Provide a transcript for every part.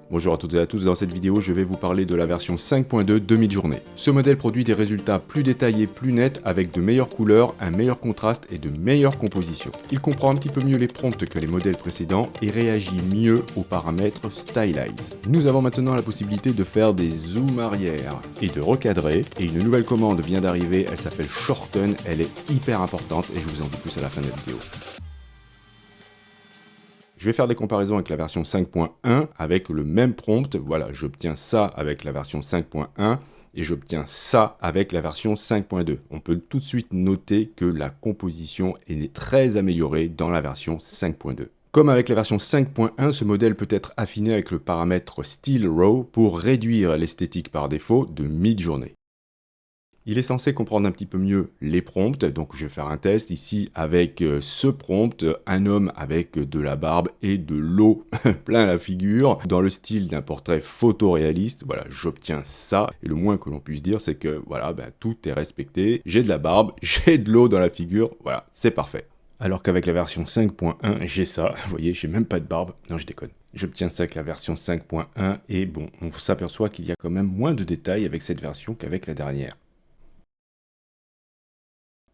Bonjour à toutes et à tous, dans cette vidéo je vais vous parler de la version 5.2 de Midjourney. Ce modèle produit des résultats plus détaillés, plus nets, avec de meilleures couleurs, un meilleur contraste et de meilleures compositions. Il comprend un petit peu mieux les prompts que les modèles précédents et réagit mieux aux paramètres Stylize. Nous avons maintenant la possibilité de faire des zooms arrière et de recadrer, et une nouvelle commande vient d'arriver, elle s'appelle Shorten, elle est hyper importante et je vous en dis plus à la fin de la vidéo. Je vais faire des comparaisons avec la version 5.1 avec le même prompt. Voilà, j'obtiens ça avec la version 5.1 et j'obtiens ça avec la version 5.2. On peut tout de suite noter que la composition est très améliorée dans la version 5.2. Comme avec la version 5.1, ce modèle peut être affiné avec le paramètre Style Raw pour réduire l'esthétique par défaut de Midjourney. Il est censé comprendre un petit peu mieux les prompts, donc je vais faire un test ici avec ce prompt, un homme avec de la barbe et de l'eau plein la figure, dans le style d'un portrait photoréaliste. Voilà, j'obtiens ça, et le moins que l'on puisse dire, c'est que voilà, tout est respecté, j'ai de la barbe, j'ai de l'eau dans la figure, voilà, c'est parfait. Alors qu'avec la version 5.1, j'ai ça, vous voyez, j'ai même pas de barbe, non je déconne. J'obtiens ça avec la version 5.1, et bon, on s'aperçoit qu'il y a quand même moins de détails avec cette version qu'avec la dernière.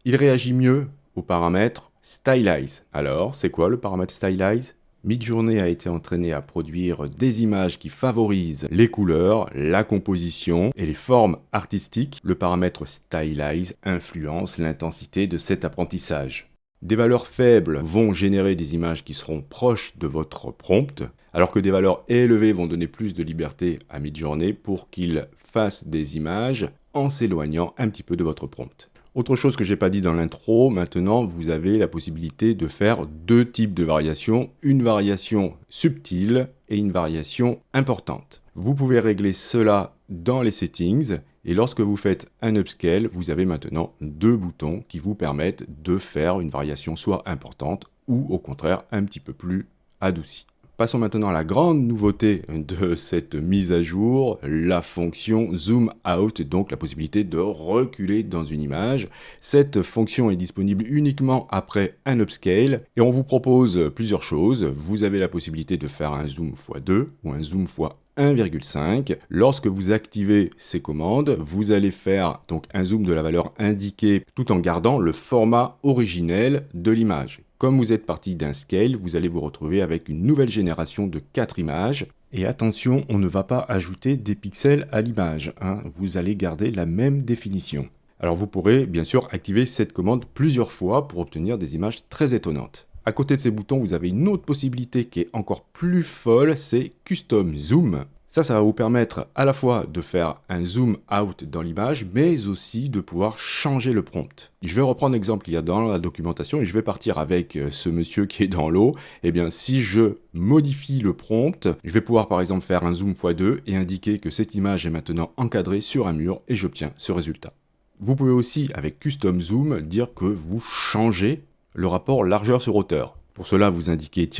Il réagit mieux aux paramètres Stylize. Alors, c'est quoi le paramètre Stylize? Midjourney a été entraîné à produire des images qui favorisent les couleurs, la composition et les formes artistiques. Le paramètre Stylize influence l'intensité de cet apprentissage. Des valeurs faibles vont générer des images qui seront proches de votre prompt, alors que des valeurs élevées vont donner plus de liberté à Midjourney pour qu'il fasse des images en s'éloignant un petit peu de votre prompt. Autre chose que j'ai pas dit dans l'intro, maintenant vous avez la possibilité de faire deux types de variations, une variation subtile et une variation importante. Vous pouvez régler cela dans les settings et lorsque vous faites un upscale, vous avez maintenant deux boutons qui vous permettent de faire une variation soit importante ou au contraire un petit peu plus adoucie. Passons maintenant à la grande nouveauté de cette mise à jour, la fonction Zoom Out, donc la possibilité de reculer dans une image. Cette fonction est disponible uniquement après un upscale et on vous propose plusieurs choses. Vous avez la possibilité de faire un zoom x2 ou un zoom x 1,5. Lorsque vous activez ces commandes, vous allez faire donc un zoom de la valeur indiquée tout en gardant le format originel de l'image. Comme vous êtes parti d'un scale, vous allez vous retrouver avec une nouvelle génération de 4 images. Et attention, on ne va pas ajouter des pixels à l'image, hein. Vous allez garder la même définition. Alors vous pourrez bien sûr activer cette commande plusieurs fois pour obtenir des images très étonnantes. À côté de ces boutons, vous avez une autre possibilité qui est encore plus folle, c'est Custom Zoom. Ça va vous permettre à la fois de faire un zoom out dans l'image, mais aussi de pouvoir changer le prompt. Je vais reprendre l'exemple qu'il y a dans la documentation et je vais partir avec ce monsieur qui est dans l'eau. Eh bien, si je modifie le prompt, je vais pouvoir par exemple faire un zoom x2 et indiquer que cette image est maintenant encadrée sur un mur et j'obtiens ce résultat. Vous pouvez aussi, avec Custom Zoom, dire que vous changez le rapport largeur sur hauteur. Pour cela, vous indiquez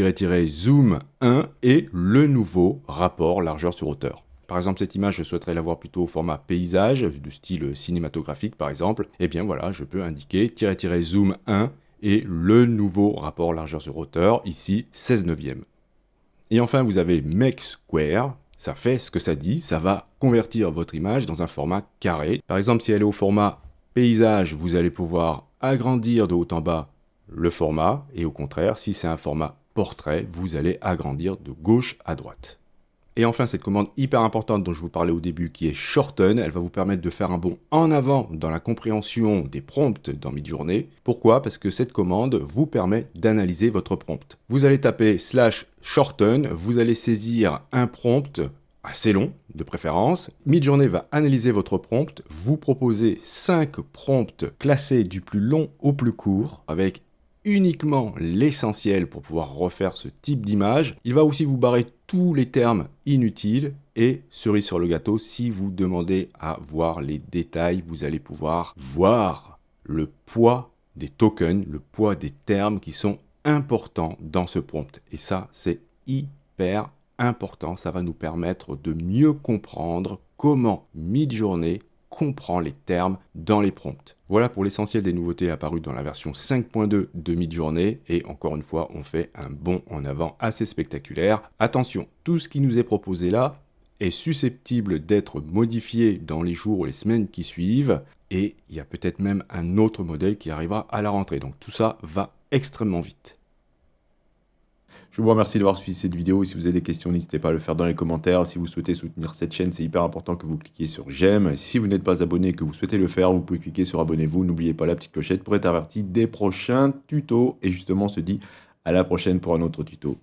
"zoom 1" et le nouveau rapport largeur sur hauteur. Par exemple, cette image, je souhaiterais l'avoir plutôt au format paysage, de style cinématographique par exemple. Et bien voilà, je peux indiquer "zoom 1" et le nouveau rapport largeur sur hauteur, ici 16/9. Et enfin, vous avez Make Square. Ça fait ce que ça dit, ça va convertir votre image dans un format carré. Par exemple, si elle est au format paysage, vous allez pouvoir agrandir de haut en bas le format, et au contraire, si c'est un format portrait, vous allez agrandir de gauche à droite. Et enfin, cette commande hyper importante dont je vous parlais au début, qui est Shorten, elle va vous permettre de faire un bond en avant dans la compréhension des prompts dans Midjourney. Pourquoi? Parce que cette commande vous permet d'analyser votre prompt. Vous allez taper /shorten, vous allez saisir un prompt assez long, de préférence. Midjourney va analyser votre prompt, vous proposer 5 prompts classés du plus long au plus court, avec uniquement l'essentiel pour pouvoir refaire ce type d'image. Il va aussi vous barrer tous les termes inutiles et cerise sur le gâteau, si vous demandez à voir les détails, vous allez pouvoir voir le poids des tokens, le poids des termes qui sont importants dans ce prompt. Et ça, c'est hyper important. Ça va nous permettre de mieux comprendre comment Midjourney comprend les termes dans les prompts. Voilà pour l'essentiel des nouveautés apparues dans la version 5.2 de Midjourney, et encore une fois, on fait un bond en avant assez spectaculaire. Attention, tout ce qui nous est proposé là est susceptible d'être modifié dans les jours ou les semaines qui suivent, et il y a peut-être même un autre modèle qui arrivera à la rentrée. Donc tout ça va extrêmement vite. Je vous remercie d'avoir suivi cette vidéo. Si vous avez des questions, n'hésitez pas à le faire dans les commentaires. Si vous souhaitez soutenir cette chaîne, c'est hyper important que vous cliquiez sur j'aime. Si vous n'êtes pas abonné et que vous souhaitez le faire, vous pouvez cliquer sur abonnez-vous. N'oubliez pas la petite clochette pour être averti des prochains tutos. Et justement, on se dit à la prochaine pour un autre tuto.